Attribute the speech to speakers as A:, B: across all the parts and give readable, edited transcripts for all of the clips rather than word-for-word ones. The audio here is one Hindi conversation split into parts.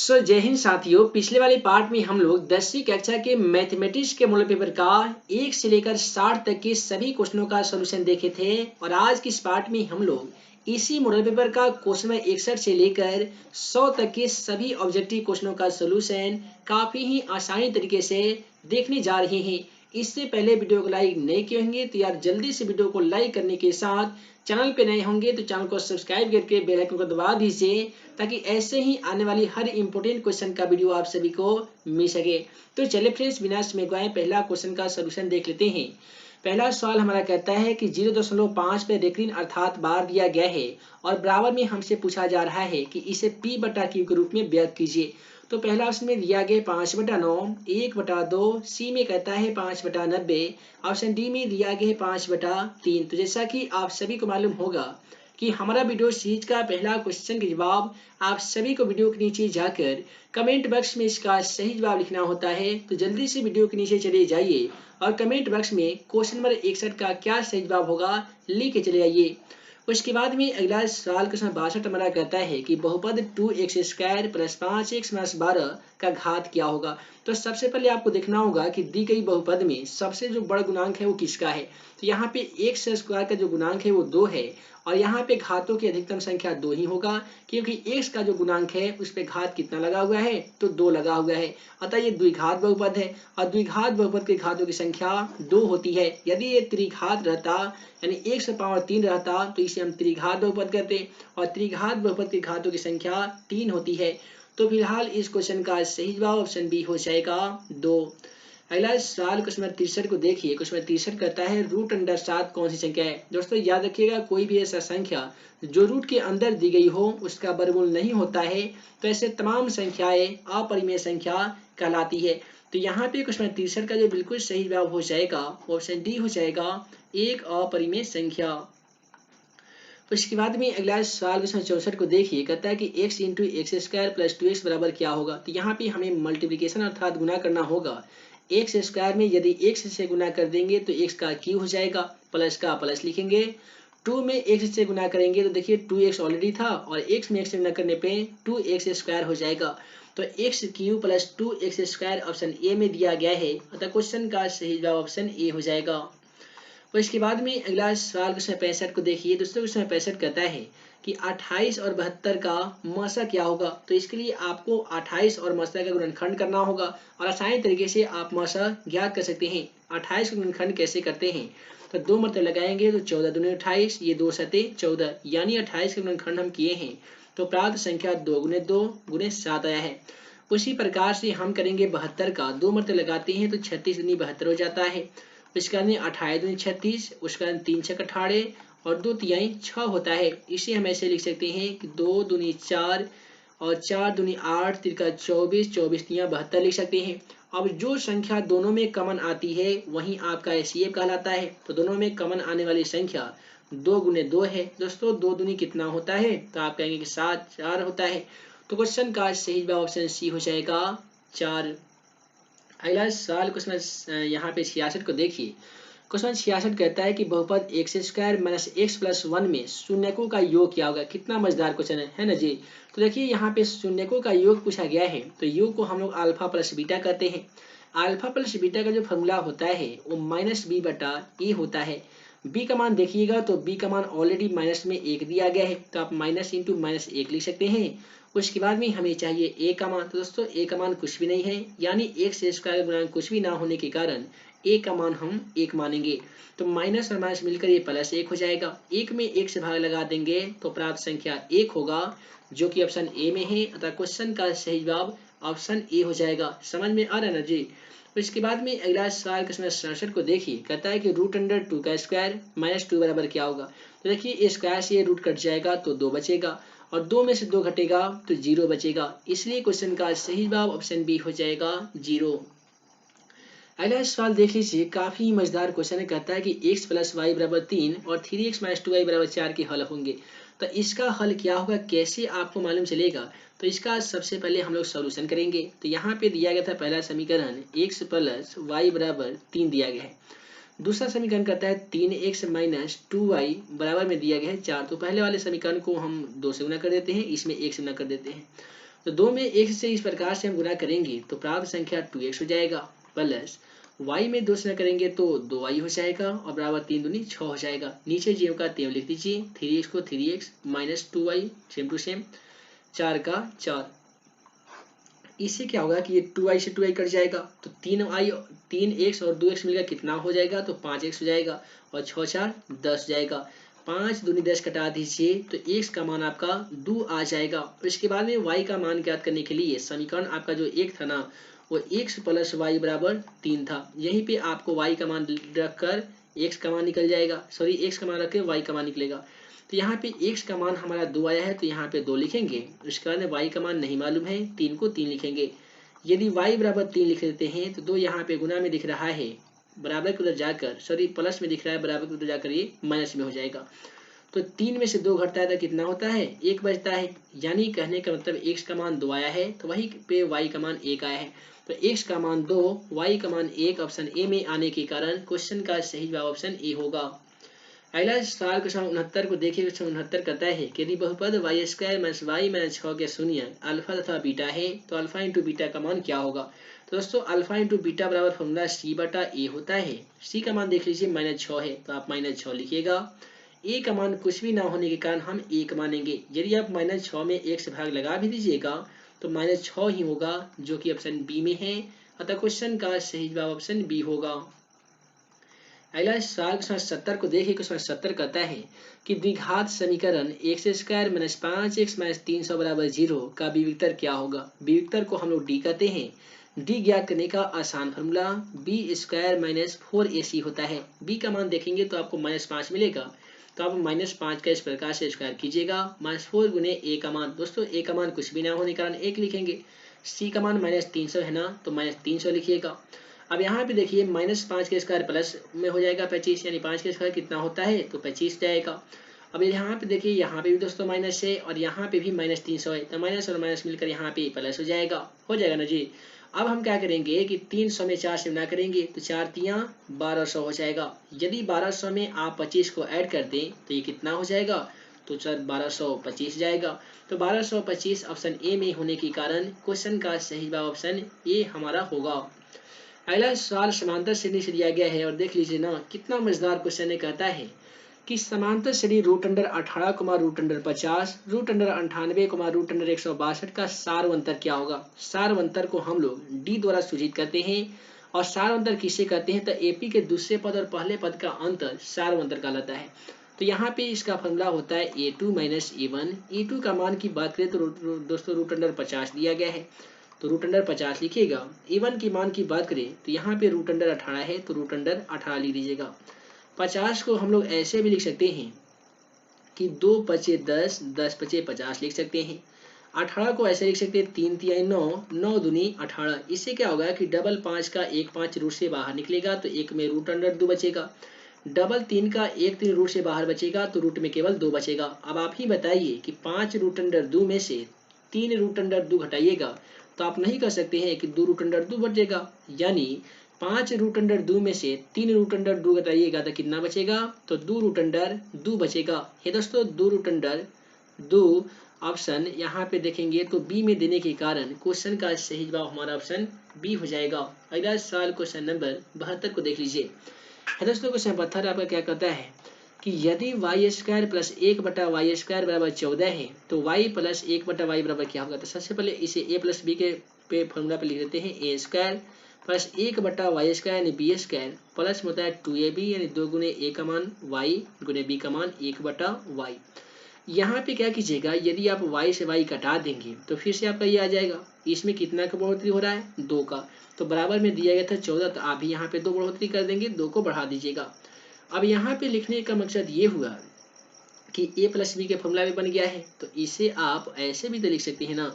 A: जय हिंद साथियों। पिछले वाले पार्ट में हम लोग 10वीं कक्षा के मैथमेटिक्स के मॉडल पेपर का 1 से लेकर 60 तक के सभी क्वेश्चनों का सॉल्यूशन देखे थे और आज की इस पार्ट में हम लोग इसी मॉडल पेपर का क्वेश्चन नंबर 61 से लेकर 100 तक के सभी ऑब्जेक्टिव क्वेश्चनों का सॉल्यूशन काफी ही आसानी तरीके से देखने जा रहे हैं। इससे पहले वीडियो को लाइक नहीं किए होंगे तो यार जल्दी से वीडियो को लाइक करने के साथ चैनल पे नए होंगे तो चैनल को सब्सक्राइब करके बेल आइकन को दबा दीजिए ताकि ऐसे ही आने वाली हर इंपॉर्टेंट क्वेश्चन का वीडियो आप सभी को मिल सके। तो चलिए फ्रेंड्स, बिना समय गवाए पहला क्वेश्चन का सॉल्यूशन देख लेते हैं। पहला सवाल हमारा कहता है कि 0.5 पे रेक्टिन अर्थात बार दिया गया है और बराबर में हमसे पूछा जा रहा है कि इसे P/Q के रूप में व्यक्त कीजिए। तो पहला ऑप्शन में दिया गया 5/9, 1/2, सी में कहता है 5/90, ऑप्शन डी में दिया गया है 5/3। तो जैसा कि आप सभी को मालूम होगा कि हमारा वीडियो सीरीज का पहला क्वेश्चन के जवाब आप सभी को वीडियो के नीचे जाकर कमेंट बॉक्स में इसका सही जवाब लिखना होता है। तो जल्दी से वीडियो के नीचे चले जाइए और कमेंट बॉक्स में क्वेश्चन नंबर 61 का क्या सही जवाब होगा लिख के चले आइए। उसके बाद में अगला सवाल क्वेश्चन 62 हमारा कहता है कि बहुपद 2x² + 5x - 12 का घात क्या होगा। तो सबसे पहले आपको देखना होगा कि दी गई बहुपद में सबसे जो बड़ा गुणांक है वो किसका है। तो यहाँ पे x² का जो गुणांक है वो 2 है और यहाँ पे घातों की अधिकतम संख्या 2 ही होगा क्योंकि x का जो गुणांक है उस पे घात कितना लगा हुआ है तो 2 लगा हुआ है। अतः ये द्विघात बहुपद है और द्विघात बहुपद के घातों की संख्या 2 होती है। यदि ये त्रिघात रहता यानी 1/3 रहता तो इसे हम त्रिघात बहुपद कहते और त्रिघात बहुपद के घातों की संख्या 3 होती है। तो फिलहाल इस क्वेश्चन का सही जवाब ऑप्शन बी हो जाएगा 2। अगला सवाल क्वेश्चन नंबर 63 को देखिए। क्वेश्चन नंबर 63 कहता है √7 कौन सी संख्या है। दोस्तों याद रखिएगा, कोई भी ऐसा संख्या जो रूट के अंदर दी गई हो उसका वर्गमूल नहीं होता है तो ऐसे तमाम संख्याएं अपरिमेय संख्या कहलाती है। तो यहाँ पे क्वेश्चन नंबर 63 का जो बिल्कुल सही जवाब हो जाएगा ऑप्शन डी हो जाएगा, एक अपरिमेय संख्या। उसके बाद में अगला सवाल क्वेश्चन 64 को देखिए। कहता है कि x × x² + 2x बराबर क्या होगा। तो यहाँ पे हमें मल्टीप्लिकेशन अर्थात गुना करना होगा। x² में यदि x से गुना कर देंगे तो x का क्यूब हो जाएगा, प्लस का प्लस लिखेंगे। 2 में x से गुना करेंगे तो देखिए 2x ऑलरेडी था और x में x से गुना करने पे 2x² हो जाएगा। तो x³ + 2x² ऑप्शन ए में दिया गया है। अतः क्वेश्चन का सही जवाब ऑप्शन ए हो जाएगा। और इसके बाद में अगला सवाल क्वेश्चन 65 को देखिए। दोस्तों क्वेश्चन 65 कहता है कि 28 और 72 का मसा क्या होगा। तो इसके लिए आपको 28 और मसा का गुणनखंड करना होगा और आसानी तरीके से आप मसा ज्ञात कर सकते हैं। 28 का गुणनखंड कैसे करते हैं तो 2 मरतबा लगाएंगे तो 14 दूनी 28, ये 2 सते 14 यानी 28 का गुणनखंड हम किए हैं तो प्राप्त संख्या 2 × 2 × 7 आया है। उसी प्रकार से हम करेंगे 72 का, 2 मरतबा लगाते हैं तो 36 दूनी 72 हो जाता है। उसके बाद में 28 दूनी 36, उसके बाद 3 छक 18 और 2 तिहाई 6 होता है। इसे हम ऐसे लिख सकते हैं कि 2 दूनी 4 और 4 दूनी 8, तिरका 24, 24 तिहाई 72 लिख सकते हैं। अब जो संख्या दोनों में कॉमन आती है वही आपका एचसीएफ कहलाता है। तो दोनों में कॉमन आने वाली संख्या 2 × 2 है। दोस्तों 2 दूनी कितना होता है तो आप कहेंगे कि 7, 4 होता है। तो क्वेश्चन का सही जवाब ऑप्शन सी हो जाएगा 4। अगला सवाल क्वेश्चन यहाँ पे 66 को देखिए। क्वेश्चन 66 कहता है कि बहुपद x² - x + 1 में शून्यकों का योग क्या होगा। कितना मजेदार क्वेश्चन है ना जी। तो देखिए यहाँ पे शून्यकों का योग पूछा गया है तो योग को हम लोग अल्फा + बीटा कहते हैं। अल्फा + बीटा का जो फॉर्मूला होता है वो -b/a होता है। b का मान देखिएगा तो b का मान ऑलरेडी माइनस में 1 दिया गया है तो आप माइनस × -1 लिख सकते हैं। उसके बाद में हमें चाहिए a का मान। तो दोस्तों a का मान कुछ भी नहीं है यानी x² का गुणांक कुछ भी ना होने के कारण a का मान हम 1 मानेंगे। तो माइनस और माइनस मिलकर ये +1 हो जाएगा। 1 में 1 से भाग लगा देंगे तो प्राप्त संख्या 1 होगा जो कि ऑप्शन ए में है। अतः क्वेश्चन का सही जवाब ऑप्शन ए हो जाएगा। समझ में आ रहा है ना जी। तो इसके बाद में अगला सवाल क्वेश्चन 67 को देखिए। कहता है कि √2 का स्क्वायर - 2 बराबर क्या होगा। तो देखिए स्क्वायर से ये रूट कट जाएगा तो 2 बचेगा और 2 में से 2 घटेगा तो 0 बचेगा। इसलिए क्वेश्चन का सही जवाब ऑप्शन बी हो जाएगा 0। अगला सवाल देख लीजिए, काफी मजेदार क्वेश्चन है। कहता है कि x + y = 3 और 3x - 2y = 4 के हल होंगे। तो इसका हल क्या होगा, कैसे आपको मालूम चलेगा। तो इसका सबसे पहले हम लोग सॉल्यूशन करेंगे। तो यहाँ पे दिया गया था पहला समीकरण x + y = 3 दिया गया है। दूसरा समीकरण कहता है 3x - 2y बराबर में दिया गया है 4। तो पहले वाले समीकरण को हम 2 से गुना कर देते हैं, इसमें 1 से गुना कर देते हैं। तो 2 में x से इस प्रकार से हम गुना करेंगे तो प्राप्त संख्या 2x हो जाएगा, प्लस y में 2 से गुना करेंगे तो 2y हो जाएगा और बराबर 3 दूनी 6 हो जाएगा। नीचे ज्यों का त्यों लिख दीजिए, 3x को 3x minus 2y same to same 4 का 4। इससे क्या होगा कि ये 2y से 2y कट जाएगा तो 3x और 2x मिलकर कितना हो जाएगा तो 5x हो जाएगा और 6 4 10 जाएगा। 5 दूनी 10 कटा दीजिए तो x का मान आपका 2 आ जाएगा। और इसके बाद में y का मान ज्ञात करने के लिए समीकरण आपका जो एक था ना वो x प्लस वाई बराबर 3 था। यहीं पे आपको y का मान रखकर x का मान निकल जाएगा, सॉरी x का मान रख के y का मान निकलेगा। तो यहाँ पे x का मान हमारा 2 आया है तो यहाँ पे 2 लिखेंगे। इसके बाद में y का मान नहीं मालूम है, 3 को 3 लिखेंगे। यदि y बराबर 3 लिख देते हैं तो 2 यहाँ पे गुना में दिख रहा है, बराबर के उधर जाकर सॉरी प्लस में दिख रहा है, बराबर के उधर जाकर ये माइनस में हो जाएगा। तो 3 में से 2 घटता है तो कितना होता है 1 बचता है। यानी कहने का मतलब x का मान 2 आया है तो वहीं पे y का मान 1 आया है। तो x का मान 2 y का मान 1 ऑप्शन ए में आने के कारण क्वेश्चन का सही जवाब ऑप्शन ए होगा। अगला सवाल क्वेश्चन 69 को देखिए। क्वेश्चन 69 कहता है कि यदि बहुपद Y square minus Y minus 6 के शून्य अल्फा तथा बीटा है तो अल्फा इंटू बीटा का मान क्या होगा। तो दोस्तों अल्फा इंटू बीटा बराबर फॉर्मूला सी बटा ए होता है। सी का मान देख लीजिए -6 है तो आप -6 लिखिएगा। ए का मान कुछ भी ना होने के कारण हम 1 मानेंगे। यदि आप -6 में 1 से भाग लगा भी दीजिएगा तो -6 ही होगा जो कि ऑप्शन बी में है। अतः क्वेश्चन का सही जवाब ऑप्शन बी होगा। अगला सवाल क्वेश्चन 70 को देखिए। क्वेश्चन 70 कहता है कि द्विघात समीकरण x square minus 5x minus 300 बराबर 0 का विविक्तर क्या होगा। विविक्तर को हम लोग डी कहते हैं। डी ज्ञात करने का आसान formula B square minus 4ac होता है। बी का मान देखेंगे तो आपको -5 मिलेगा तो आप -5 का इस प्रकार से स्क्वायर कीजिएगा। -4 गुने ए का मान, दोस्तों ए का मान कुछ भी ना होने के कारण 1 लिखेंगे। सी का मान -300 है ना तो -300 लिखिएगा। अब यहाँ पे देखिए -5 के स्क्वायर प्लस में हो जाएगा 25, यानी 5 के स्क्वायर कितना होता है तो 25 जाएगा। अब यहाँ पे देखिए यहाँ पे भी दोस्तों माइनस है और यहाँ पे भी -300 है तो माइनस और माइनस मिलकर यहाँ पे प्लस हो जाएगा ना जी। अब हम क्या करेंगे कि 300 में 4 से गुणा करेंगे तो 4 तियां 1200 हो जाएगा। यदि 1200 में आप 25 को ऐड कर दें तो ये कितना हो जाएगा तो 1225 जाएगा। तो 1225 ऑप्शन ए में होने के कारण क्वेश्चन का सही जवाब ऑप्शन ए हमारा होगा। अगला सवाल समांतर श्रेणी से दिया गया है और देख लीजिए ना कितना मजेदार क्वेश्चन है। कहता है कि समांतर श्रेणी √18, √50, √98, √162 का सारवंतर क्या होगा। सारवंतर को हम लोग डी द्वारा सूचित करते हैं और सारवंतर किसे कहते हैं तो एपी के दूसरे पद और पहले पद का अंतर सारवंतर कहलाता है। तो यहाँ पे इसका फॉर्मूला होता है a2 - a1। a2 का मान की बात करें तो दोस्तों √50 दिया गया है तो √50 लिखिएगा। a1 की मान की बात करें तो यहाँ पे √18 है तो √18 लिख दीजिएगा। 50 को हम लोग ऐसे भी लिख सकते हैं कि 2 पचे 10, 10 पचे 50 लिख सकते हैं। 18 को ऐसे लिख सकते हैं 3 तिहाई 9, 9 दूनी 18। इससे क्या होगा कि डबल 5 का 1 5 रूट से बाहर निकलेगा तो 1 में √2 बचेगा। डबल 3 का 1 3 रूट से बाहर बचेगा तो रूट में केवल 2 बचेगा। अब आप ही बताइए कि 5 √2 में से 3 √2 घटाइएगा तो आप नहीं कर सकते हैं कि 2 √2 बचेगा। यानी 5 √2 में से 3 √2 घटाइएगा तो कितना बचेगा तो 2 √2 बचेगा। ये दोस्तों 2 √2 ऑप्शन यहाँ पे देखेंगे तो बी में देने के कारण क्वेश्चन का सही जवाब हमारा ऑप्शन बी हो जाएगा। अगला सवाल क्वेश्चन नंबर 72 को देख लीजिए। है दोस्तों क्वेश्चन 72 आपका क्या कहता है कि यदि y² प्लस 1/y² बराबर 14 है तो y प्लस 1/y बराबर क्या होगा। तो सबसे पहले इसे a प्लस बी के पे फॉर्मूला पे लिख देते हैं a² प्लस 1/y² यानी b² प्लस होता है 2ab यानी 2 गुने a का मान y गुने b का मान 1/y। यहाँ पे क्या कीजिएगा यदि आप y से y कटा देंगे तो फिर से आपका ये आ जाएगा। इसमें कितना का बढ़ोतरी हो रहा है 2 का, तो बराबर में दिया गया था 14 तो आप भी यहाँ पे 2 बढ़ोतरी कर देंगे, 2 को बढ़ा दीजिएगा। अब यहाँ पे लिखने का मकसद ये हुआ कि a प्लस बी के फॉर्मूला भी बन गया है तो इसे आप ऐसे भी तो लिख सकते हैं ना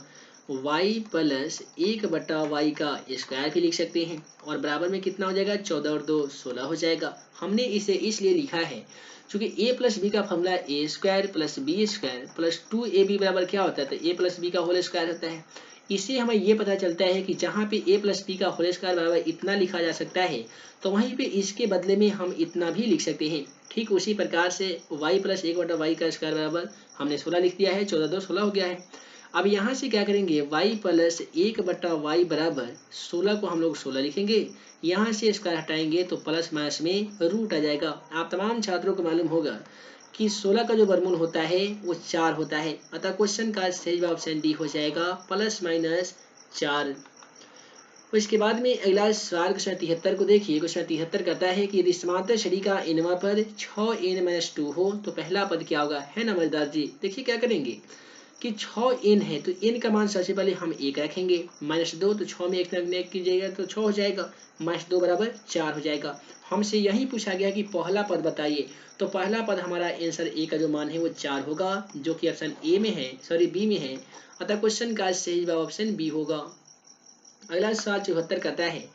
A: y प्लस 1/y का स्क्वायर भी लिख सकते हैं और बराबर में कितना हो जाएगा 14 और 2 16 हो जाएगा। हमने इसे इसलिए लिखा है क्योंकि a प्लस बी का formula a² plus b² plus 2ab बराबर क्या होता है तो a प्लस बी का होल स्क्वायर होता है। इससे हमें ये पता चलता है कि जहाँ पे a प्लस बी का होल स्क्वायर बराबर इतना लिखा जा सकता है तो वहीं पे इसके बदले में हम इतना भी लिख सकते हैं। ठीक उसी प्रकार से y प्लस 1/y का स्क्वायर बराबर हमने 16 लिख दिया है, 14 2 16 हो गया है। अब यहाँ से क्या करेंगे, y प्लस 1/y बराबर 16 को हम लोग 16 लिखेंगे। यहाँ से स्क्वायर हटाएंगे तो प्लस माइनस में रूट आ जाएगा। आप तमाम छात्रों को मालूम होगा कि 16 का जो वर्गमूल होता है वो 4 होता है, अतः क्वेश्चन का सही जवाब ऑप्शन डी हो जाएगा, प्लस माइनस 4। इसके बाद में अगला सवाल क्वेश्चन 73 को देखिए। क्वेश्चन 73 कहता है कि यदि समांतर श्रेणी का nवां पद 6n-2 हो तो पहला पद क्या होगा, है ना मजेदार जी। देखिए क्या करेंगे कि 6n है तो n का मान सबसे पहले हम 1 रखेंगे, -2 तो 6 में 1 रखने कीजिएगा तो 6 हो जाएगा, -2 बराबर 4 हो जाएगा। हमसे यही पूछा गया कि पहला पद बताइए, तो पहला पद हमारा आंसर ए का जो मान है वो 4 होगा, जो कि ऑप्शन ए में है, सॉरी बी में है, अतः क्वेश्चन का सही जवाब ऑप्शन बी होगा। अगला सवाल 74 कहता है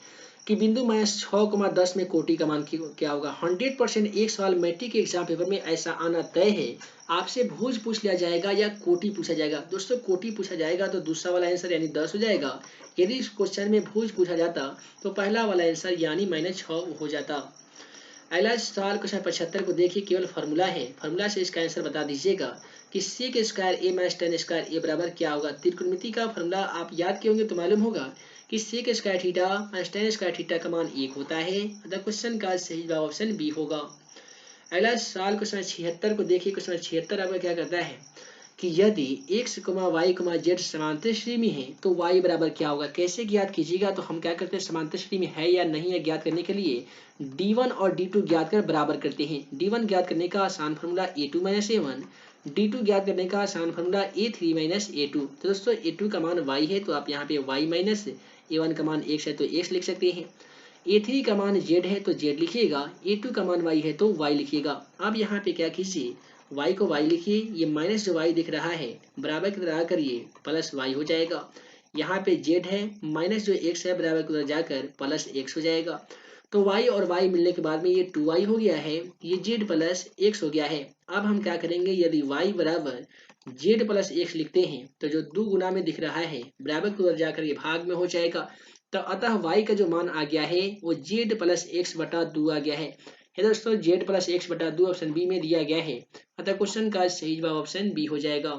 A: कि बिंदु -6,10 में कोटि का मान क्या होगा। 100% एक सवाल मैट्रिक के एग्जाम पेपर में ऐसा आना तय है, आपसे भुज पूछ लिया जाएगा या कोटि पूछा जाएगा। दोस्तों कोटि पूछा जाएगा तो दूसरा वाला आंसर यानी 10 हो जाएगा, यदि इस क्वेश्चन में भुज पूछा जाता तो पहला वाला आंसर यानी -6 हो जाता। अगला सवाल क्वेश्चन 75 को देखिए, केवल फार्मूला है, फार्मूला से इसका आंसर बता दीजिएगा कि sec square a minus tan square a बराबर क्या होगा। त्रिकोणमिति का फार्मूला आप याद किए होंगे तो मालूम होगा कि sec square theta minus tan square theta का मान 1 होता है, अतः क्वेश्चन का सही जवाब ऑप्शन बी होगा। अगला सवाल क्वेश्चन 76 को देखिए। क्वेश्चन 76 आपका क्या करता है कि यदि x, y, z समांतर श्रेणी में है तो y बराबर क्या होगा। कैसे ज्ञात कीजिएगा, तो हम क्या करते हैं, समांतर श्रेणी में है या नहीं है ज्ञात करने के लिए d1 और d2 ज्ञात कर बराबर करते हैं। d1 ज्ञात करने का आसान formula a2 minus a1, d2 ज्ञात करने का आसान फार्मूला a3 माइनस a2। तो दोस्तों a2 का मान y है तो आप यहाँ पे y माइनस a1 का मान x है तो x लिख सकते हैं, a3 का मान z है तो z लिखिएगा, a2 का मान y है तो y लिखिएगा। अब यहाँ पे क्या कीजिए, y को y लिखिए, ये माइनस जो y दिख रहा है बराबर की तरह करिए प्लस y हो जाएगा। यहाँ पे z है, माइनस जो x है बराबर की तरह जाकर प्लस x हो जाएगा। तो y और y मिलने के बाद में ये 2y हो गया है, ये z प्लस x हो गया है। अब हम क्या करेंगे, यदि y बराबर z प्लस x लिखते हैं तो जो 2 गुना में दिख रहा है बराबर की तरह जाकर ये भाग में हो जाएगा। तो अतः y का जो मान आ गया है वो z प्लस x बटा 2 आ गया है दोस्तों, z प्लस x बटा 2 ऑप्शन बी में दिया गया है, अतः क्वेश्चन का सही जवाब ऑप्शन बी हो जाएगा।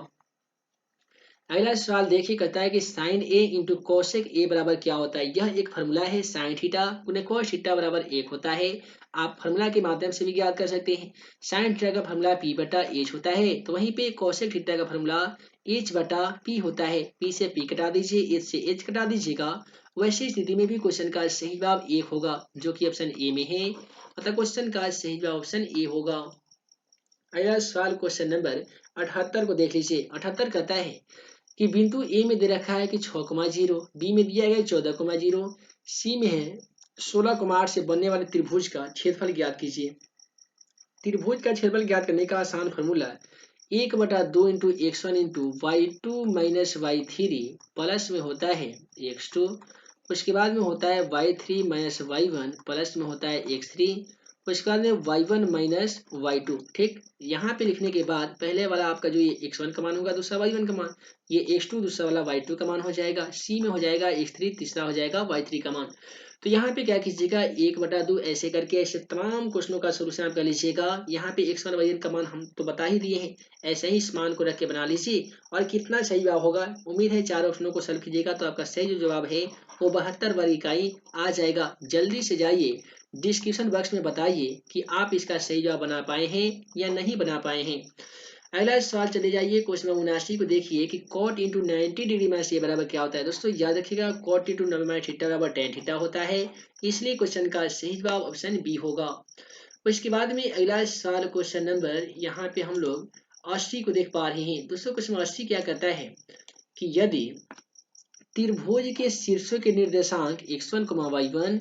A: अगला सवाल देखिए, कहता है कि sine A into cosec A बराबर क्या होता है। यह एक फार्मूला है, साइन थीटा गुने कोस थीटा बराबर 1 होता है। आप फार्मूला के माध्यम से भी ज्ञात कर सकते हैं। साइन थीटा का फार्मूला p बटा एच होता है, तो वहीं पे कोसेक थीटा का फार्मूला h बटा p होता है। p से p कटा दीजिए, h से h कटा दीजिएगा। वैसी स्थिति में भी क्वेश्चन का सही जवाब 1 होगा, जो कि ऑप्शन ए में है, अतः क्वेश्चन का सही जवाब ऑप्शन ए होगा। अगला सवाल क्वेश्चन नंबर 78 को देख लीजिए। 78 कहता है कि बिंदु ए में दे रखा है कि 6,0, बी में दिया गया 14,0, सी में है 16,8 से बनने वाले त्रिभुज का क्षेत्रफल ज्ञात कीजिए। त्रिभुज का क्षेत्रफल ज्ञात करने का आसान formula 1/2 into x1 into y2 minus y3 plus में होता है x2, उसके बाद में होता है y3 माइनस y1 प्लस में होता है x3, उसके बाद में y1 माइनस y2। ठीक, यहाँ पे लिखने के बाद पहले वाला आपका जो ये x1 का मान होगा, दूसरा y1 का मान, ये x2 दूसरा वाला y2 का मान हो जाएगा, c में हो जाएगा x3, तीसरा हो जाएगा y3 का मान। तो यहाँ पे क्या कीजिएगा, 1/2 ऐसे करके ऐसे तमाम क्वेश्चनों का सोल्यूशन आप कर लीजिएगा। यहाँ पे x1 y1 का मान हम तो बता ही दिए हैं, ऐसे ही इस मान को रख के बना लीजिए और कितना सही जवाब होगा। उम्मीद है 4 ऑप्शनों को सॉल्व कीजिएगा तो आपका सही जो जवाब है वो 72 वर्ग इकाई आ जाएगा। जल्दी से जाइए डिस्क्रिप्शन बॉक्स में बताइए कि आप इसका सही जवाब बना पाए हैं या नहीं बना पाए हैं। अगला सवाल चले जाइए, क्वेश्चन नंबर 79 को देखिए कि cot इंटू 90 डिग्री माइनस ए बराबर क्या होता है। दोस्तों याद रखिएगा cot इंटू 90 माइनस थीटा बराबर tan थीटा होता है, इसलिए क्वेश्चन का सही जवाब ऑप्शन बी होगा। उसके बाद में अगला सवाल क्वेश्चन नंबर यहाँ पे हम लोग 80 को देख पा रहे हैं। दोस्तों क्वेश्चन 80 क्या कहता है कि यदि त्रिभुज के शीर्षों के निर्देशांक x1, y1,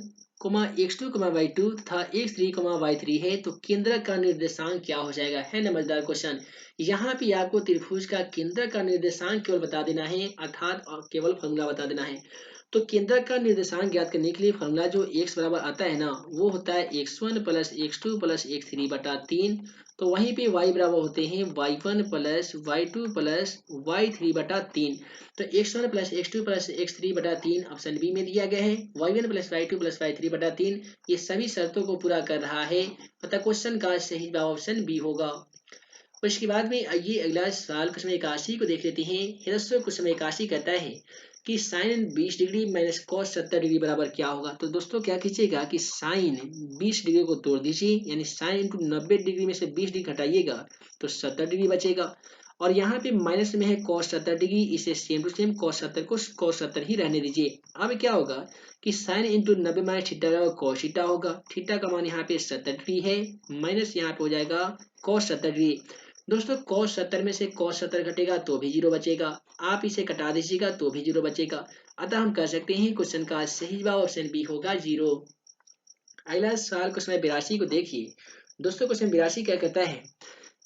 A: x2, y2 तथा x3, y3 है तो केंद्र का निर्देशांक क्या हो जाएगा। है ना मजेदार क्वेश्चन। यहाँ पे आपको त्रिभुज का केंद्र का निर्देशांक केवल बता देना है, अर्थात केवल फॉर्मूला बता देना है। तो केंद्र का निर्देशांक ज्ञात करने के लिए फॉर्मूला जो x बराबर आता है ना, वो होता है x1 plus x2 plus x3 बटा 3। तो वहीं पे y बराबर होते हैं y1 plus y2 plus y3 बटा 3। तो x1 plus x2 plus x3 बटा 3 ऑप्शन बी में दिया गया है। y1 plus y2 plus y3 बटा 3 ये सभी शर्तों को पूरा कर रहा है, अतः क्वेश्चन का सही जवाब ऑप्शन बी होगा। उसके बाद में ये अगला सवाल क्वेश्चन 81 को देख लेते हैं। ये दोस्तों क्वेश्चन 81 कहता है कि sine 20 degree minus cos 70 degree बराबर क्या होगा। तो दोस्तों क्या कीजिएगा कि साइन 20 डिग्री को तोड़ दीजिए, यानी साइन इंटू 90 डिग्री में से 20 डिग्री घटाइएगा तो 70 डिग्री बचेगा। और यहाँ पे माइनस में है कॉस 70 डिग्री, इसे सेम टू सेम कॉस 70 को कॉस 70 ही रहने दीजिए। अब क्या होगा कि sine into 90 minus theta cos theta होगा। थीटा का मान यहाँ पे 70 डिग्री है, माइनस यहाँ पे हो जाएगा कॉस 70 डिग्री। दोस्तों cos 70 में से cos 70 घटेगा तो भी जीरो बचेगा, आप इसे कटा दीजिएगा तो भी जीरो बचेगा। अतः हम कह सकते हैं क्वेश्चन का सही जवाब ऑप्शन बी होगा जीरो। अगला सवाल क्वेश्चन 82 को देखिए। दोस्तों क्वेश्चन 82 क्या कहता है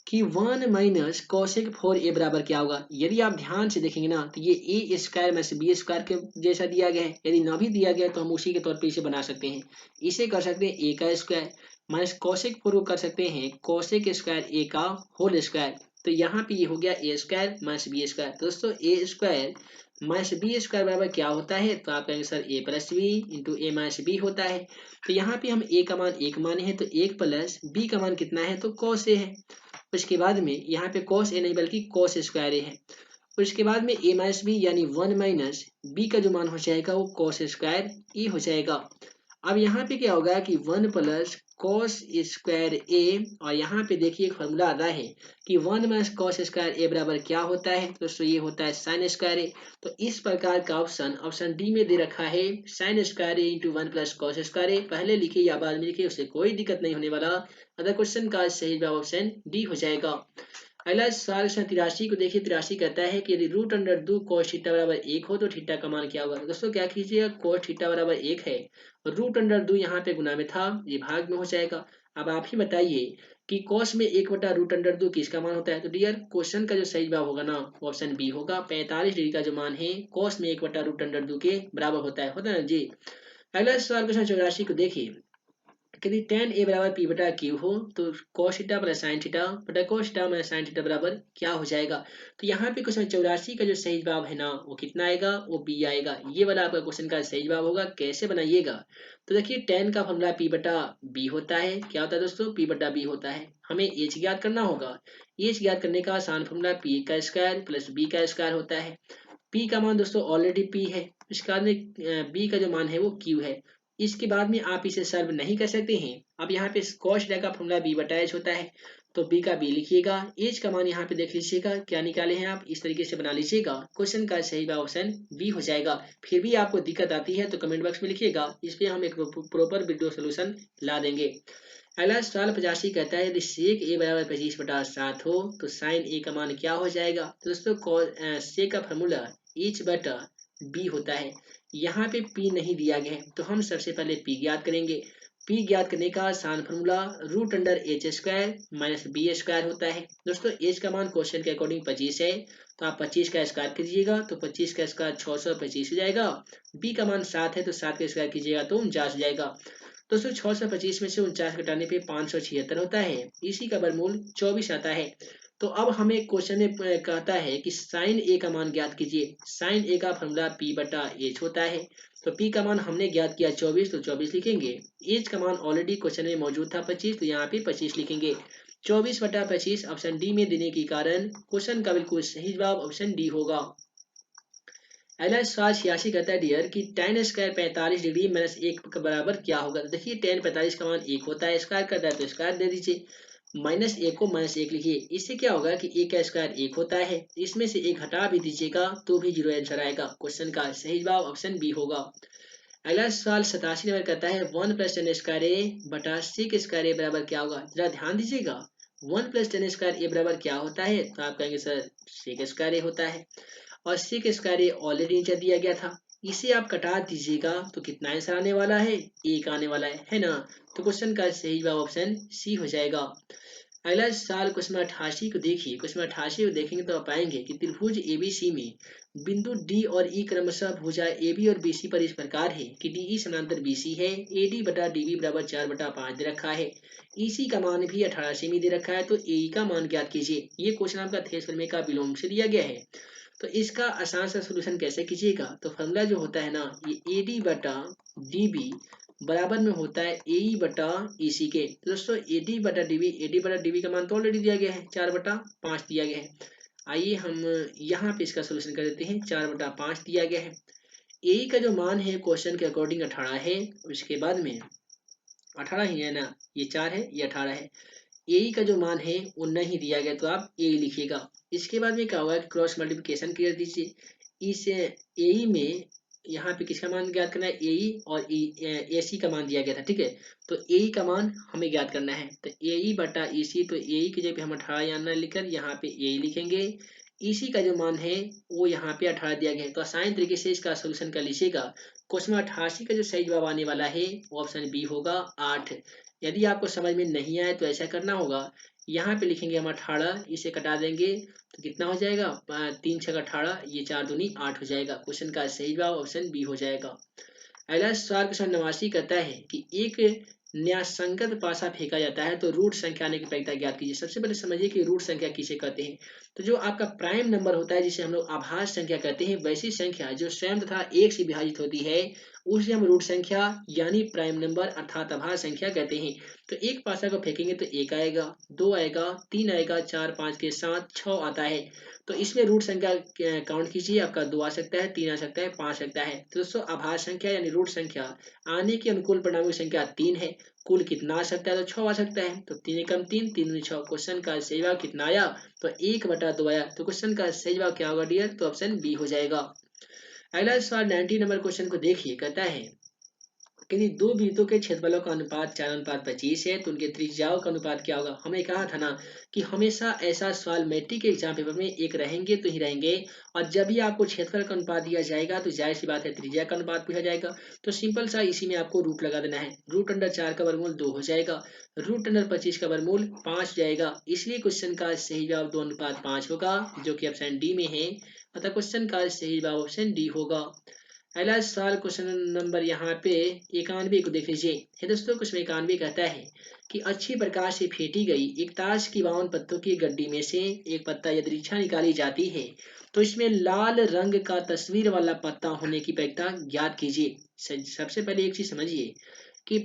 A: कि 1 माइनस कोसेक 4a बराबर क्या होगा। यदि आप ध्यान से देखेंगे ना तो ये ए स्क्वायर माइनस बी स्क्वायर के जैसा दिया गया है। यदि ना भी दिया गया तो हम उसी के तौर पे इसे बना सकते हैं। इसे कर सकते हैं ए का स्क्वायर माइनस कोसेक 4 को कर सकते हैं कोसेक स्क्वायर ए का होल स्क्वायर। तो यहाँ पे ये हो गया ए स्क्वायर माइनस बी स्क्वायर। दोस्तों ए स्क्वायर माइनस बी स्क्वायर बराबर क्या होता है, तो आप कहेंगे सर ए प्लस बी इंटू ए माइनस बी होता है। तो यहाँ पे हम ए का मान एक माने हैं तो एक प्लस बी का मान कितना है, तो कॉस ए है। उसके बाद में यहाँ पे cos a नहीं बल्कि cos स्क्वायर ए है। उसके बाद में a माइनस बी यानी 1 माइनस बी का जो मान हो जाएगा वो cos स्क्वायर ए हो जाएगा। अब यहाँ पे क्या होगा कि 1 प्लस cos स्क्वायर ए, और यहाँ पे देखिए एक फॉर्मूला आता है कि 1 माइनस cos स्क्वायर ए बराबर क्या होता है, दोस्तों ये होता है sin स्क्वायर ए। तो इस प्रकार का ऑप्शन डी में दे रखा है sin स्क्वायर ए इंटू 1 प्लस cos स्क्वायर ए। पहले लिखे या बाद में लिखे उससे कोई दिक्कत नहीं होने वाला। अतः क्वेश्चन का सही जवाब ऑप्शन डी हो जाएगा। अगला सवाल 83 को देखिए। 83 कहता है कि यदि रूट अंडर 2 cos थीटा बराबर 1 हो तो थीटा का मान क्या होगा। दोस्तों क्या कीजिएगा, cos थीटा बराबर 1 है और रूट अंडर 2 यहाँ पे गुना में था, ये भाग में हो जाएगा। अब आप ही बताइए कि cos में 1 बटा रूट अंडर 2 किसका मान होता है। तो डियर क्वेश्चन का जो सही जवाब होगा ना वो ऑप्शन बी होगा। 45 डिग्री का जो मान है cos में 1 बटा रूट अंडर 2 के बराबर होता है ना जी। अगला सवाल क्वेश्चन 84 को देखिए। यदि tan a बराबर p बटा q हो तो cos theta plus sin theta बटा cos theta minus sin theta बराबर क्या हो जाएगा। तो यहाँ पे क्वेश्चन 84 का जो सही जवाब है ना वो कितना आएगा, वो b आएगा। ये वाला आपका क्वेश्चन का सही जवाब होगा। कैसे बनाइएगा, तो देखिए tan का फॉर्मूला p बटा b होता है। क्या होता है दोस्तों, p बटा b होता है। हमें h ज्ञात करना होगा। h ज्ञात करने का आसान फॉर्मूला p का स्क्वायर प्लस b का स्क्वायर होता है। p का मान दोस्तों ऑलरेडी p है, इसके बाद में b का जो मान है वो q है। इसके बाद में आप इसे सॉल्व नहीं कर सकते हैं। अब यहाँ पे cos थीटा का फॉर्मूला b बटा h होता है, तो b का b लिखिएगा, h का मान यहाँ पे देख लीजिएगा क्या निकाले हैं आप, इस तरीके से बना लीजिएगा। क्वेश्चन का सही जवाब ऑप्शन बी हो जाएगा। फिर भी आपको दिक्कत आती है तो कमेंट बॉक्स में लिखिएगा, इस पे हम एक प्रॉपर वीडियो सोल्यूशन ला देंगे। अगला सवाल 85 कहता है यदि सेक ए बराबर 25 बटा 7 हो तो साइन ए का मान क्या हो जाएगा। तो दोस्तों सेक का फॉर्मूला एच बटा बी होता है। यहाँ पे p नहीं दिया गया है तो हम सबसे पहले p ज्ञात करेंगे। p ज्ञात करने का आसान formula root under H square minus B square होता है। दोस्तों h का मान क्वेश्चन के अकॉर्डिंग 25 है, तो आप 25 का स्क्वायर कीजिएगा तो 25 का स्क्वायर 625 हो जाएगा। b का मान 7 है तो 7 का स्क्वायर कीजिएगा तो 49 हो जाएगा। दोस्तों 625 में से 49 घटाने पे 576 होता है, इसी का वर्गमूल 24 आता है। तो अब हमें क्वेश्चन में कहता है कि साइन ए का मान ज्ञात कीजिए। साइन ए का फॉर्मूला p बटा एच होता है, तो p का मान हमने ज्ञात किया 24 तो 24 लिखेंगे। एच का मान ऑलरेडी क्वेश्चन में मौजूद था 25, तो यहाँ पे 25 लिखेंगे। 24 बटा 25 ऑप्शन डी में देने के कारण क्वेश्चन का बिल्कुल सही जवाब ऑप्शन डी होगा। अगला सवाल 86 कहता है डियर कि tan स्क्वायर 45 डिग्री माइनस 1 के बराबर क्या होगा। तो देखिए tan 45 का मान 1 होता है, स्क्वायर करता है तो स्क्वायर दे दीजिए, माइनस 1 को माइनस 1 लिखिए। इससे क्या होगा कि a का स्क्वायर 1 होता है, इसमें से 1 हटा भी दीजिएगा तो भी जीरो आंसर आएगा। क्वेश्चन का सही जवाब ऑप्शन बी होगा। अगला सवाल 87 नंबर कहता है 1 प्लस टेन स्क्वायर ए बटा सेक स्क्वायर ए बराबर क्या होगा। जरा ध्यान दीजिएगा, 1 प्लस टेन स्क्वायर ए बराबर क्या होता है, तो आप कहेंगे सर सेक स्क्वायर ए होता है, और सेक स्क्वायर ए ऑलरेडी नीचे दिया गया था। इसे आप कटा दीजिएगा तो कितना आंसर आने वाला है, एक आने वाला है ना। तो क्वेश्चन का सही जवाब ऑप्शन सी हो जाएगा। अगला सवाल क्वेश्चन 88 को देखिए। क्वेश्चन 88 को देखेंगे तो आप पाएंगे कि त्रिभुज एबीसी में बिंदु डी और ई क्रमशः भुजा एबी और बीसी पर इस प्रकार है कि डीई समांतर बीसी है, एडी बटा डीबी बराबर 4 बटा 5 दे रखा है, ईसी का मान भी 18 सेमी दे रखा है, तो एई का मान ज्ञात कीजिए। ये क्वेश्चन आपका थेस प्रमेय का विलोम से दिया गया है। तो इसका आसान सा सोल्यूशन कैसे कीजिएगा, तो फॉर्मूला जो होता है ना, ये AD बटा DB बराबर में होता है ए बटा ईसी के। तो दोस्तों एडी बटा डीवी का मान तो ऑलरेडी दिया गया है 4/5 दिया गया है। आइए हम यहाँ पे इसका सोल्यूशन कर देते हैं। 4/5 दिया गया है। ए का जो मान है क्वेश्चन के अकॉर्डिंग 18 है। उसके बाद में 18 ही है ना, ये 4 है, ये 18 है। ए का जो मान है वो नहीं दिया गया तो आप ए लिखिएगा। इसके बाद में क्या होगा कि क्रॉस मल्टीप्लिकेशन कर दीजिए। इस ए में यहाँ पे किसका मान ज्ञात करना है, ए और ए सी का मान दिया गया था, ठीक है। तो ए का मान हमें ज्ञात करना है, तो ए बटा ई सी, तो ए की जगह पे हम 18 यहाँ लिखकर यहाँ पे ए लिखेंगे। इसी का जो मान है वो यहाँ पे 18 दिया गया है। तो आसान तरीके से इसका सोल्यूशन कर लीजिएगा। क्वेश्चन में 88 का जो सही जवाब आने वाला है वो ऑप्शन बी होगा 8। यदि आपको समझ में नहीं आए तो ऐसा करना होगा, यहाँ पे लिखेंगे हम 18, इसे कटा देंगे तो कितना हो जाएगा, 3 6 18, ये 4 दूनी 8 हो जाएगा। क्वेश्चन का सही जवाब ऑप्शन बी हो जाएगा। अगला सवाल क्वेश्चन 89 कहता है कि एक न्यासंगत पासा फेंका जाता है तो रूट संख्या आने की प्रक्रिया ज्ञात कीजिए। सबसे पहले समझिए कि रूट संख्या किसे कहते हैं। तो जो आपका प्राइम नंबर होता है जिसे हम लोग आभास संख्या कहते हैं, वैसी संख्या जो स्वयं तथा एक से विभाजित होती है उसे हम रूट संख्या यानी प्राइम नंबर अर्थात आभास संख्या कहते हैं। तो एक पासा को फेंकेंगे तो 1 आएगा, 2 आएगा, 3 आएगा, 4 5 के साथ 6 आता है। तो इसमें रूट संख्या काउंट कीजिए, आपका 2 आ सकता है, 3 आ सकता है, 5 आ सकता है। तो दोस्तों आभास संख्या यानी रूट संख्या आने के अनुकूल परिणामों की संख्या 3 है। कुल कितना आ सकता है, तो 6 आ सकता है। तो 3 एकम 3, 3 दूनी 6। क्वेश्चन का सही जवाब कितना आया, तो 1/2 आया। तो क्वेश्चन का सही जवाब क्या होगा डियर, तो ऑप्शन बी हो जाएगा। अगला सवाल 90 नंबर क्वेश्चन को देखिए, कहता है कि दो वृत्तों के क्षेत्रफलों का अनुपात 4:25 है तो उनके त्रिज्याओं का अनुपात क्या होगा। हमें कहा था ना कि हमेशा ऐसा सवाल मैट्रिक के एग्जाम पेपर में एक रहेंगे तो ही रहेंगे, और जब भी आपको क्षेत्रफल का अनुपात दिया जाएगा तो जाहिर सी बात है त्रिज्या का अनुपात पूछा जाएगा। तो सिंपल सा इसी में आपको रूट लगा देना है। √4 का वर्गमूल 2 हो जाएगा, √25 का वर्गमूल 5 जाएगा। इसलिए क्वेश्चन का सही जवाब 2:5 होगा, जो कि ऑप्शन डी में है। अतः क्वेश्चन का सही जवाब ऑप्शन डी होगा। अगला सवाल क्वेश्चन नंबर यहाँ पे 91 को देख लीजिए। है दोस्तों, क्वेश्चन 91 कहता है कि अच्छी प्रकार से फेंटी गई एक ताश की 52 पत्तों की गड्डी में से एक पत्ता यदि रिक्शा निकाली जाती है तो इसमें लाल रंग का तस्वीर वाला पत्ता होने की प्रक्रिया ज्ञात कीजिए। सबसे पहले एक चीज समझिए कि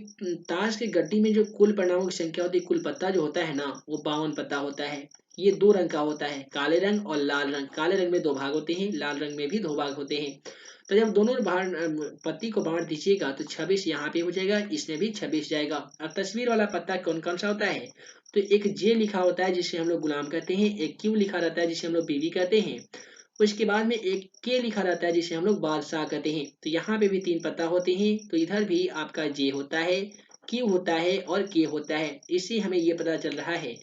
A: ताश की गड्डी में जो कुल परिणामों की संख्या होती है, कुल पत्ता जो होता है ना, वो 52 पत्ता होता है। ये दो रंग का होता है, काले रंग और लाल रंग। काले रंग में 2 भाग होते हैं, लाल रंग में भी 2 भाग होते हैं। तो जब दोनों पत्ती को बांट दीजिएगा तो 26 यहाँ पे हो जाएगा, इसमें भी 26 जाएगा। अब तस्वीर वाला पत्ता कौन कौन सा होता है, तो एक जे लिखा होता है जिसे हम लोग गुलाम कहते हैं, एक क्यू लिखा रहता है जिसे हम लोग बीवी कहते हैं, उसके बाद में एक के लिखा रहता है जिसे हम लोग बादशाह कहते हैं। तो यहाँ पे भी 3 पत्ता होते हैं, तो इधर भी आपका जे होता है, क्यू होता है और के होता है। इससे हमें ये पता चल रहा है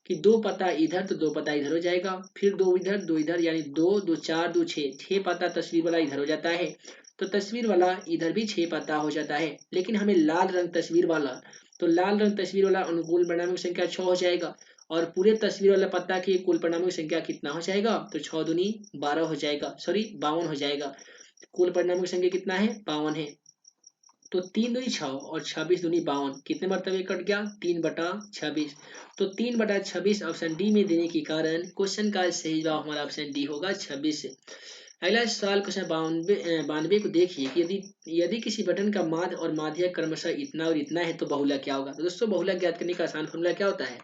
A: कि 2 पता इधर तो 2 पता इधर हो जाएगा, फिर 2 इधर 2 इधर, यानी 2 2 4 2 6, 6 पता तस्वीर वाला इधर हो जाता है। तो तस्वीर वाला इधर भी 6 पता हो जाता है। लेकिन हमें लाल रंग तस्वीर वाला, तो लाल रंग तस्वीर वाला अनुकूल परिणामों की संख्या 6 हो जाएगा, और पूरे तस्वीर वाला पत्ता की कुल परिणामों की संख्या कितना हो जाएगा, तो 6 दूनी 12 हो जाएगा, सॉरी 52 हो जाएगा। कुल परिणामों की संख्या कितना है, 52 है। तो 3 दूनी 6 और 26 दूनी 52, कितने मरतबे कट गया, 3/26। तो 3/26 ऑप्शन डी में देने के कारण क्वेश्चन का सही जवाब हमारा ऑप्शन डी होगा 26। अगला सवाल क्वेश्चन 92 को देखिए कि यदि यदि किसी बटन का माध्य और माध्यक क्रमशः इतना और इतना है तो बहुलक क्या होगा। तो दोस्तों बहुलक ज्ञात करने का आसान फॉर्मूला क्या होता है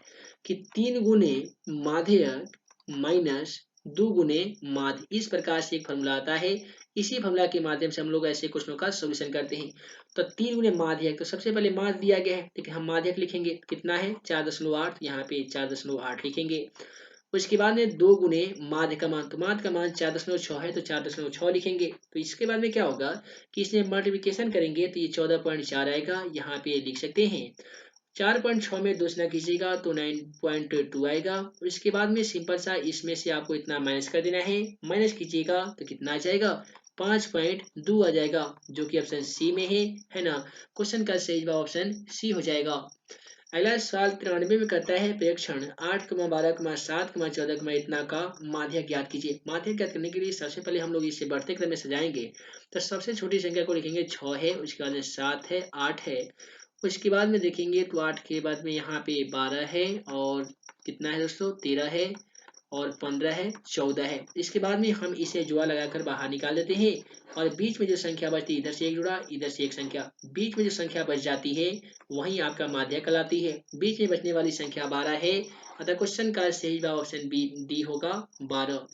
A: कि 3 गुने माध्यक माइनस 2 गुने माध्य, इस प्रकार से एक फॉर्मूला आता है। इसी फॉर्मूला के माध्यम से हम लोग ऐसे क्वेश्चनों का सॉल्यूशन करते हैं। तो 3 गुने माध्यक, तो सबसे पहले माध्य दिया गया है, लेकिन हम माध्यक लिखेंगे कितना है 4.8, यहाँ पे 4.8 लिखेंगे। उसके बाद में 2 गुने माध्य का मान, तो माध्य का मान 4.6 है तो 4.6 लिखेंगे। तो इसके बाद में क्या होगा कि इसमें मल्टीप्लिकेशन करेंगे तो ये 14.4 आएगा, यहाँ पे लिख सकते हैं। 4.6 में 2 गुना कीजिएगा तो 9.2 आएगा। उसके बाद में सिंपल सा इसमें से आपको इतना माइनस कर देना है, माइनस कीजिएगा तो कितना आ जाएगा, 5.2 आ जाएगा, जो कि ऑप्शन सी में है ना। क्वेश्चन का सही जवाब ऑप्शन सी हो जाएगा। अगला सवाल 93 में करता है प्रेक्षण 8, 12, 7, 14, इतना का माध्य ज्ञात कीजिए। माध्य ज्ञात करने के लिए सबसे पहले हम लोग इसे बढ़ते क्रम में सजाएंगे। तो सबसे छोटी संख्या को लिखेंगे 6 है, उसके बाद में 7 है, 8 है। उसके बाद में देखेंगे तो 8 के बाद में यहाँ पे 12 है, और कितना है दोस्तों 13 है, और 15 है 14 है। इसके बाद में हम इसे जुआ लगाकर बाहर निकाल देते हैं और बीच में जो संख्या बचती है, इधर से एक जुड़ा इधर से एक संख्या, बीच में जो संख्या बच जाती है वही आपका माध्य कहलाती है। बीच में बचने वाली संख्या 12 है, अतः क्वेश्चन का सही जवाब ऑप्शन बी डी होगा 12।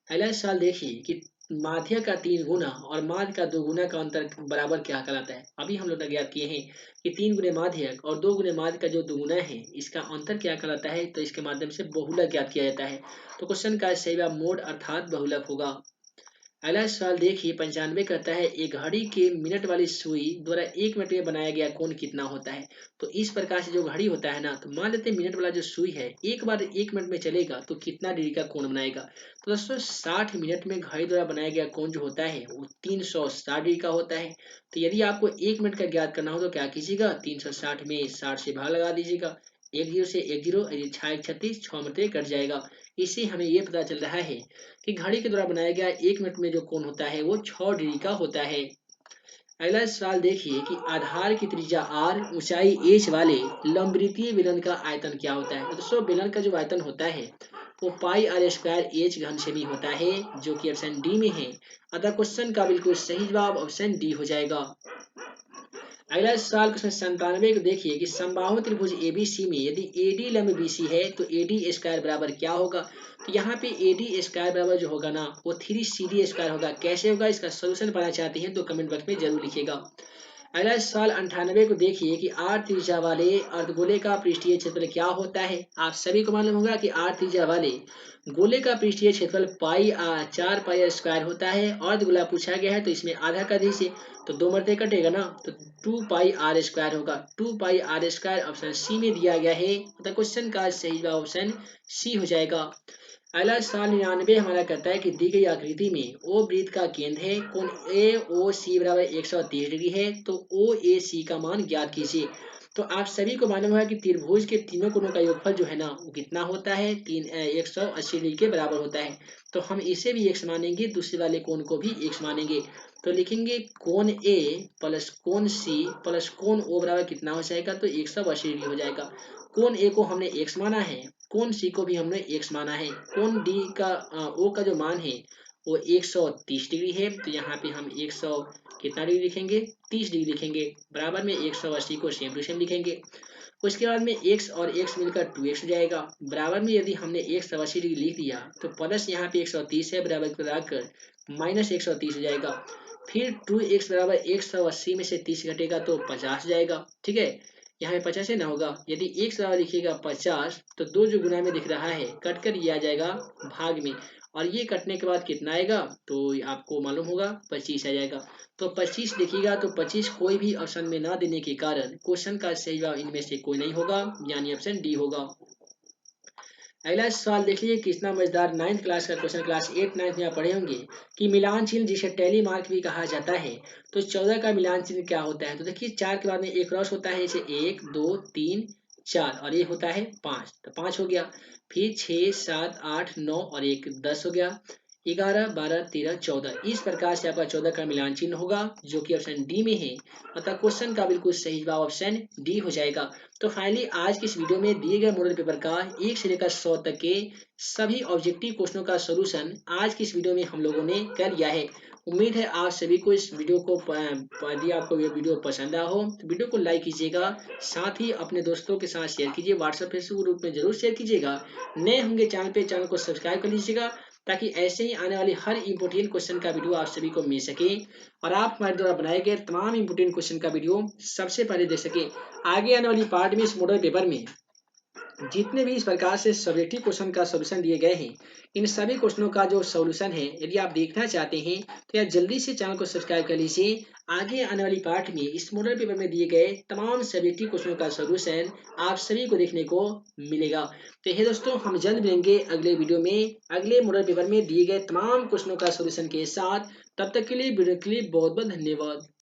A: अगला सवाल देखिए कि माध्य का 3 गुना और माध्य का 2 गुना का अंतर बराबर क्या कहलाता है। अभी हम लोग ने ज्ञात किए हैं कि 3 गुने माध्य और 2 गुने माध्य का जो दुगुना है इसका अंतर क्या कहलाता है, तो इसके माध्यम से बहुलक ज्ञात किया जाता है। तो क्वेश्चन का सही जवाब मोड अर्थात बहुलक होगा। अगला सवाल देखिए 95 कहता है एक घड़ी के मिनट वाली सुई द्वारा 1 मिनट में बनाया गया कोण कितना होता है। तो इस प्रकार से जो घड़ी होता है ना, तो मान लेते हैं मिनट वाला जो सुई है एक बार 1 मिनट में चलेगा तो कितना डिग्री का कोण बनाएगा। तो दोस्तों 60 मिनट में घड़ी द्वारा बनाया गया कोण जो होता है वो 360 डिग्री का होता है। तो यदि आपको 1 मिनट का ज्ञात करना हो तो क्या कीजिएगा, 360 में 60 से भाग लगा दीजिएगा, एक जीरो से एक जीरो, 36 6 मरते कट जाएगा। इससे हमें ये पता चल रहा है कि घड़ी के द्वारा बनाया गया 1 मिनट में जो कोण होता है वो 6 डिग्री का होता है। अगला सवाल देखिए कि आधार की त्रिज्या r, ऊंचाई h वाले लंबवृत्तीय बेलन का आयतन क्या होता है। तो दोस्तों बेलन का जो आयतन होता है वो पाई आर स्क्वायर एच घन सेमी होता है, जो कि ऑप्शन डी में है। अतः क्वेश्चन का बिल्कुल सही जवाब ऑप्शन डी हो जाएगा। अगला सवाल क्वेश्चन 97 को देखिए कि समबाहु त्रिभुज एबीसी में यदि एडी लंब बीसी है तो एडी स्क्वायर बराबर क्या होगा। तो यहाँ पे एडी स्क्वायर बराबर जो होगा ना वो 3CD स्क्वायर होगा। कैसे होगा, इसका सोल्यूशन पाना चाहते हैं तो कमेंट बॉक्स में जरूर लिखिएगा। अगला सवाल 98 को देखिए कि आर त्रिज्या वाले अर्धगोले का पृष्ठीय क्षेत्रफल क्या होता है। आप सभी को मालूम होगा कि आर त्रिज्या वाले गोले का पृष्ठीय क्षेत्रफल पाई 4 पाई स्क्वायर होता है। अर्धगोला पूछा गया है तो इसमें आधा कर दीजिए तो 2 मरते कटेगा ना, तो 2 पाई आर स्क्वायर होगा। 2 पाई आर स्क्वायर ऑप्शन सी में दिया गया है, तो क्वेश्चन का सही जवाब ऑप्शन सी हो जाएगा। अगला सवाल 99 हमारा कहता है कि दी गई आकृति में ओ वृत्त का केंद्र है, कोण ए ओ सी बराबर 130 डिग्री है, तो ओ ए सी का मान ज्ञात कीजिए। तो आप सभी को मालूम है कि त्रिभुज के तीनों कोणों का योगफल जो है ना वो कितना होता है, 180 डिग्री के बराबर होता है। तो हम इसे भी x मानेंगे, दूसरे वाले कोण को भी x मानेंगे। तो लिखेंगे कोण ए प्लस कोण सी प्लस कोण ओ बराबर कितना हो जाएगा, तो 180 डिग्री हो जाएगा। कोण ए को हमने x माना है, कोण सी को भी हमने x माना है। कोण डी का ओ का जो मान है वो 130 डिग्री है, तो यहाँ पे हम 100 कितना डिग्री लिखेंगे, 30 डिग्री लिखेंगे। बराबर में 180 को सेम टू सेम लिखेंगे। उसके बाद में x और x मिलकर 2x हो जाएगा। बराबर में यदि हमने 180 डिग्री लिख दिया तो प्लस यहाँ पे 130 है, बराबर को लगाकर माइनस 130 हो जाएगा। फिर 2x बराबर 180 में से 30 घटेगा तो 50 हो जाएगा। ठीक है, यहाँ पे 50 से ना होगा, यदि x बराबर लिखिएगा 50 तो 2 जो गुना में दिख रहा है कट कर ये आ जाएगा भाग में, और ये कटने के बाद कितना आएगा तो आपको मालूम होगा 25 आ जाएगा। तो 25 देखिएगा तो 25 कोई भी ऑप्शन में ना देने के कारण क्वेश्चन का सही जवाब इनमें से कोई नहीं होगा, यानी ऑप्शन डी होगा। अगला सवाल देख लीजिए कितना मजेदार 9th क्लास का क्वेश्चन, क्लास 8 9th में आप पढ़े होंगे कि मिलान चिन्ह जिसे टैली मार्क भी कहा जाता है, तो 14 का मिलान चिन्ह क्या होता है। तो देखिए 4 के बाद में एक क्रॉस होता है, जैसे 1 2 3 4 और ये होता है 5, तो 5 हो गया। फिर 6 7 8 9 और 1 10 हो गया। 11 12 13 14, इस प्रकार से आपका 14 का मिलान चिन्ह होगा, जो कि ऑप्शन डी में है। अतः क्वेश्चन का बिल्कुल सही जवाब ऑप्शन डी हो जाएगा। तो फाइनली आज की इस वीडियो में दिए गए मॉडल पेपर का 1 से लेकर 100 तक के सभी ऑब्जेक्टिव क्वेश्चनों का सॉल्यूशन आज की इस वीडियो में हम लोगों ने कर लिया है। उम्मीद है आप सभी को इस वीडियो को यदि आपको ये वीडियो पसंद आया हो तो वीडियो को लाइक कीजिएगा, साथ ही अपने दोस्तों के साथ शेयर कीजिए, व्हाट्सएप फेसबुक ग्रुप में जरूर शेयर कीजिएगा। नए होंगे चैनल पे, चैनल को सब्सक्राइब कर लीजिएगा ताकि ऐसे ही आने वाली हर इंपोर्टेंट क्वेश्चन का वीडियो आप सभी को मिल सके और आप हमारे द्वारा बनाए गए तमाम इंपोर्टेंट क्वेश्चन का वीडियो सबसे पहले देख सके। आगे आने वाली पार्ट में इस मॉडल पेपर में जितने भी इस प्रकार से सब्जेक्टिव क्वेश्चन का सॉल्यूशन दिए गए हैं, इन सभी क्वेश्चनों का जो सॉल्यूशन है यदि आप देखना चाहते हैं तो यार जल्दी से चैनल को सब्सक्राइब कर लीजिए। आगे आने वाली पार्ट में इस मॉडल पेपर में दिए गए तमाम सब्जेक्टिव क्वेश्चनों का सॉल्यूशन आप सभी को देखने को मिलेगा। तो हे दोस्तों, हम जल्द मिलेंगे अगले वीडियो में अगले मॉडल पेपर में दिए गए तमाम क्वेश्चनों का सॉल्यूशन के साथ। तब तक के लिए वीडियो के लिए बहुत बहुत धन्यवाद।